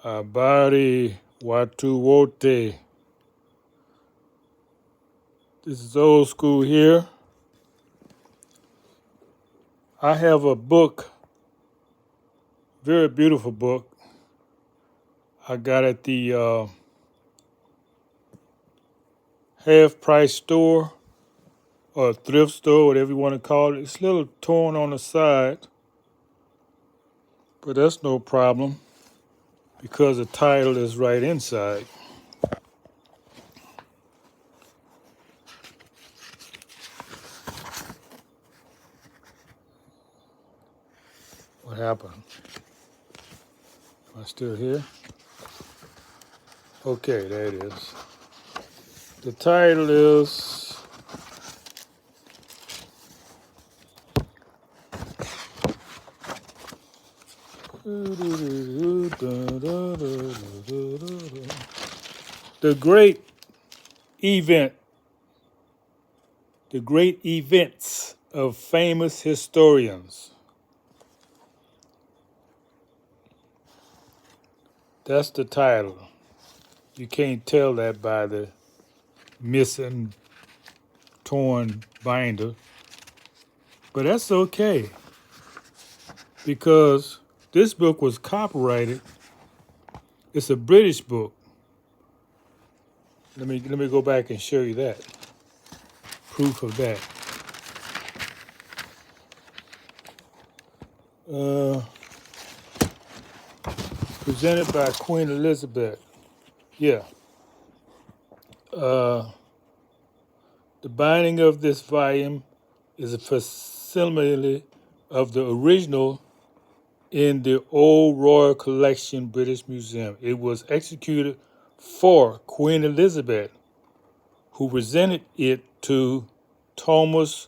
Abari Watuwote. This is old school here. I have a book, very beautiful book. I got at the half price store or thrift store, whatever you want to call it. It's a little torn on the side, but that's no problem because the title is right inside. What happened? Am I still here? Okay, there it is. The title is The Great Event. The Great Events of Famous Historians. That's the title. You can't tell that by the missing, torn binder. But that's okay because this book was copyrighted. It's a British book. Let me go back and show you that. Proof of that. Presented by Queen Elizabeth. Yeah. The binding of this volume is a facsimile of the original in the Old Royal Collection, British Museum. It was executed for Queen Elizabeth, who presented it to Thomas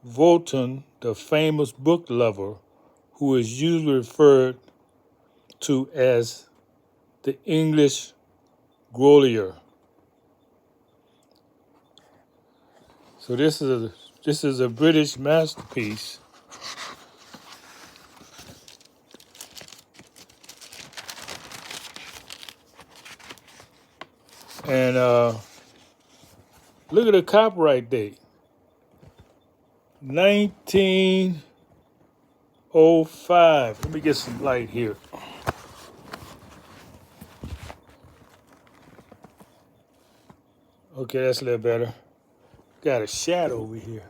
Volton, the famous book lover, who is usually referred to as the English Grolier. So this is a British masterpiece. And look at the copyright date. 1905. Let me get some light here. Okay, that's a little better. Got a shadow over here.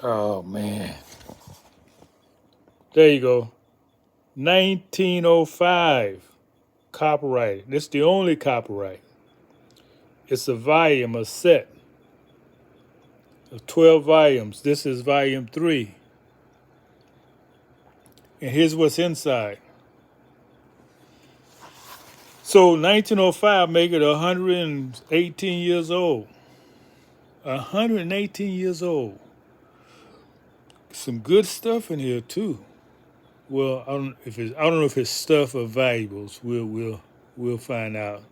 Oh, man. There you go. 1905. Copyrighted. This is the only copyright. It's a volume, a set of 12 volumes. This is volume 3. And here's what's inside. So 1905 make it 118 years old. 118 years old. Some good stuff in here too. Well, I don't know if it's stuff or valuables. We'll find out.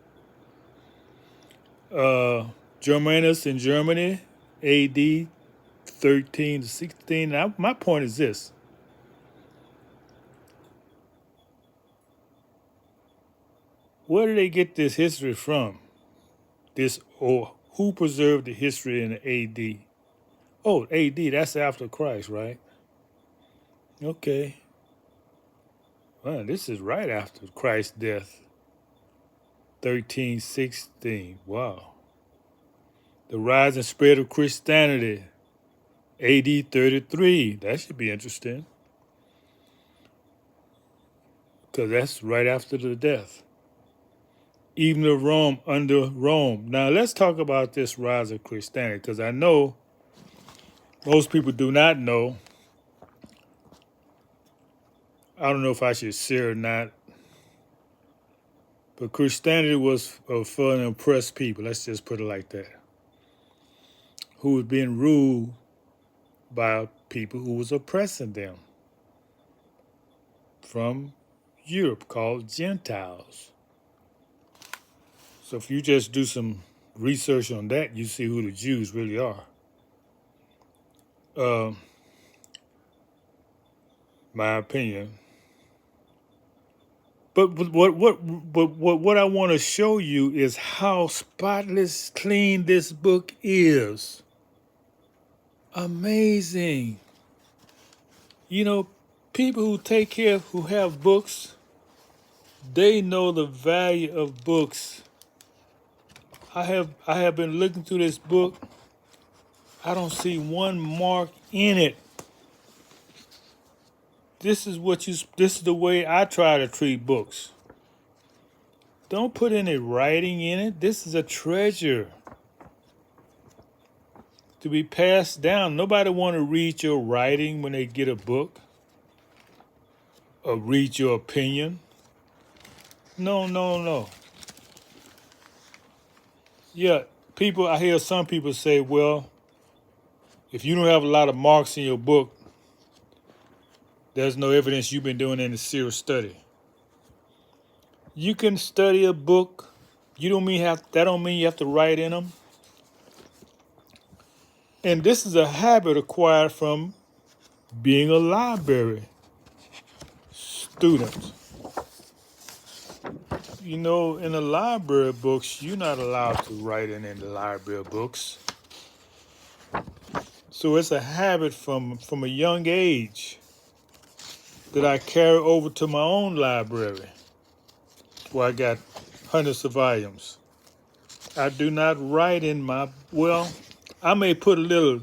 Germanus in Germany, A.D. 13 to 16. Now, my point is this. Where did they get this history from? Or who preserved the history in the A.D.? Oh, A.D., that's after Christ, right? Okay. Well, this is right after Christ's death. 1316. Wow. The rise and spread of Christianity. AD 33. That should be interesting. Because that's right after the death. Even of Rome under Rome. Now let's talk about this rise of Christianity, because I know most people do not know. I don't know if I should share or not. But Christianity was for an oppressed people. Let's just put it like that. Who was being ruled by people who was oppressing them from Europe, called Gentiles. So if you just do some research on that, you see who the Jews really are. my opinion. But what I want to show you is how spotless clean this book is. Amazing. You know, people who take care, who have books, they know the value of books. I have been looking through this book. I don't see one mark in it. This is the way I try to treat books. Don't put any writing in it. This is a treasure to be passed down. Nobody want to read your writing when they get a book or read your opinion. No, no, no. Yeah, I hear some people say, well, if you don't have a lot of marks in your book, there's no evidence you've been doing any serious study. You can study a book. That don't mean you have to write in them. And this is a habit acquired from being a library student. You know, in the library books, you're not allowed to write in the library books. So it's a habit from a young age that I carry over to my own library, where I got hundreds of volumes. I do not write in I may put a little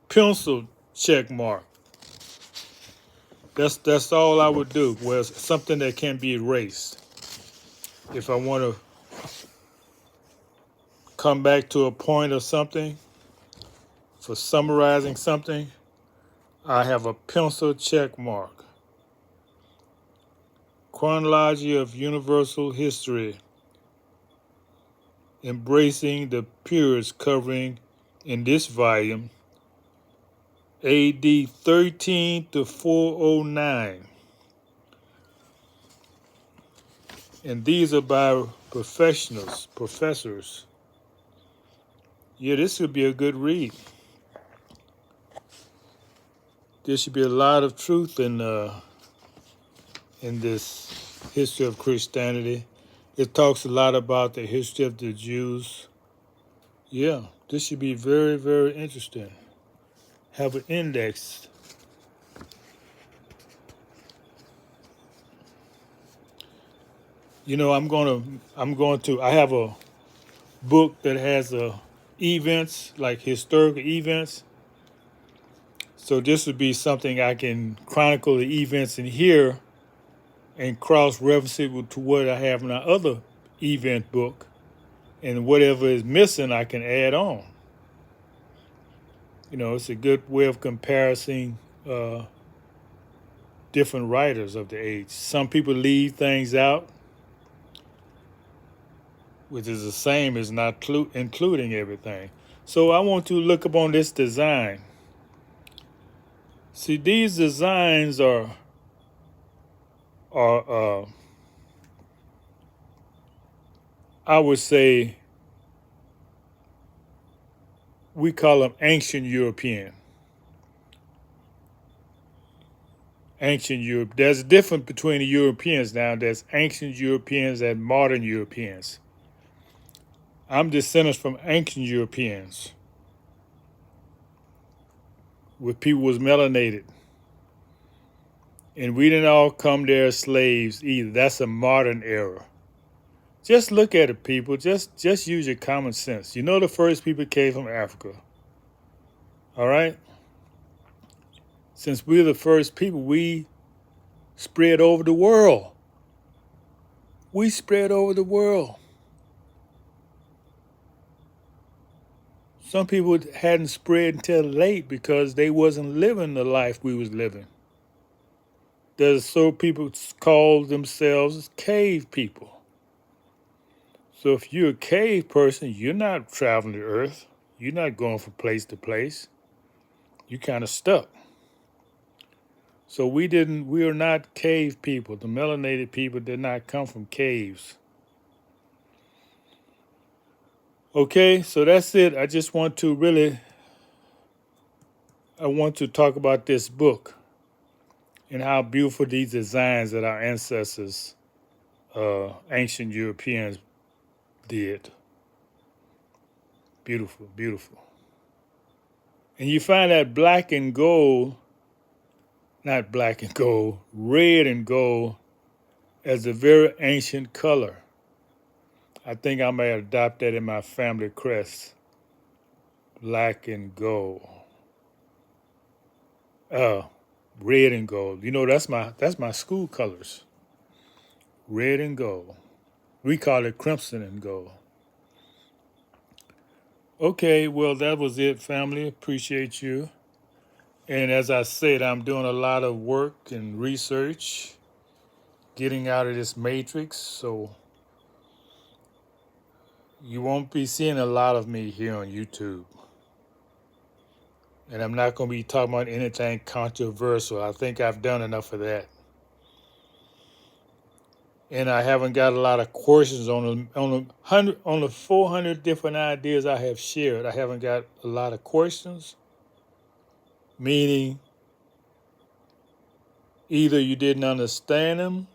pencil check mark. That's all I would do. Well, it's something that can be erased. If I want to come back to a point of something, for summarizing something, I have a pencil check mark. Chronology of Universal History, embracing the periods covering in this volume AD 13 to 409. And these are by professors. Yeah, this would be a good read. There should be a lot of truth in this history of Christianity. It talks a lot about the history of the Jews. Yeah, this should be very, very interesting. Have an index. You know, I have a book that has events, like historical events. So this would be something I can chronicle the events in here and cross-reference it to what I have in my other event book. And whatever is missing, I can add on. You know, it's a good way of comparing different writers of the age. Some people leave things out, which is the same as not including everything. So I want to look upon this design. See, these designs are I would say, we call them ancient European. Ancient Europe. There's a difference between the Europeans now. There's ancient Europeans and modern Europeans. I'm descendants from ancient Europeans, where people was melanated. And we didn't all come there as slaves either. That's a modern era. Just look at it, people. Just use your common sense. You know the first people came from Africa. All right? Since we're the first people, we spread over the world. We spread over the world. Some people hadn't spread until late because they wasn't living the life we was living. There's so people call themselves cave people. So if you're a cave person, you're not traveling the earth. You're not going from place to place. You're kind of stuck. So we are not cave people. The melanated people did not come from caves. Okay, so that's it. I just want to talk about this book and how beautiful these designs that our ancestors, ancient Europeans, did. Beautiful, beautiful. And you find that black and gold, not black and gold, red and gold as a very ancient color. I think I may adopt that in my family crest. Black and gold. Uh, red and gold. You know, that's my school colors. Red and gold. We call it crimson and gold. Okay, well that was it, family. Appreciate you. And as I said, I'm doing a lot of work and research, getting out of this matrix, so you won't be seeing a lot of me here on YouTube. And I'm not going to be talking about anything controversial. I think I've done enough of that. And I haven't got a lot of questions on the 400 different ideas I have shared. I haven't got a lot of questions, meaning either you didn't understand them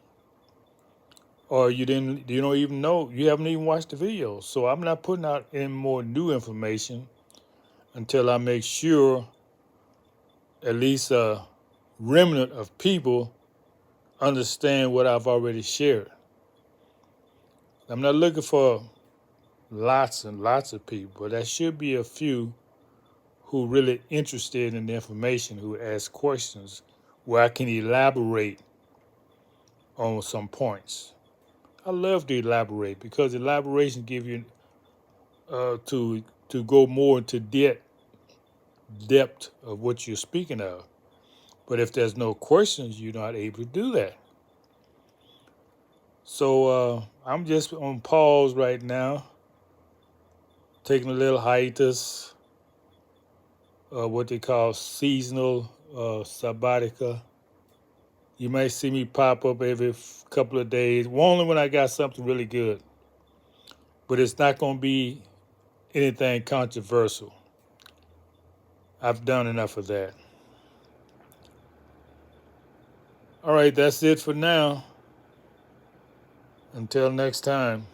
or you don't even know, you haven't even watched the video. So I'm not putting out any more new information until I make sure at least a remnant of people understand what I've already shared. I'm not looking for lots and lots of people, but there should be a few who really interested in the information, who ask questions where I can elaborate on some points. I love to elaborate because elaboration gives you to go more into depth of what you're speaking of. But if there's no questions, you're not able to do that. So I'm just on pause right now, taking a little hiatus, what they call seasonal sabbatical. You might see me pop up every couple of days, only when I got something really good. But it's not going to be anything controversial. I've done enough of that. All right, that's it for now. Until next time.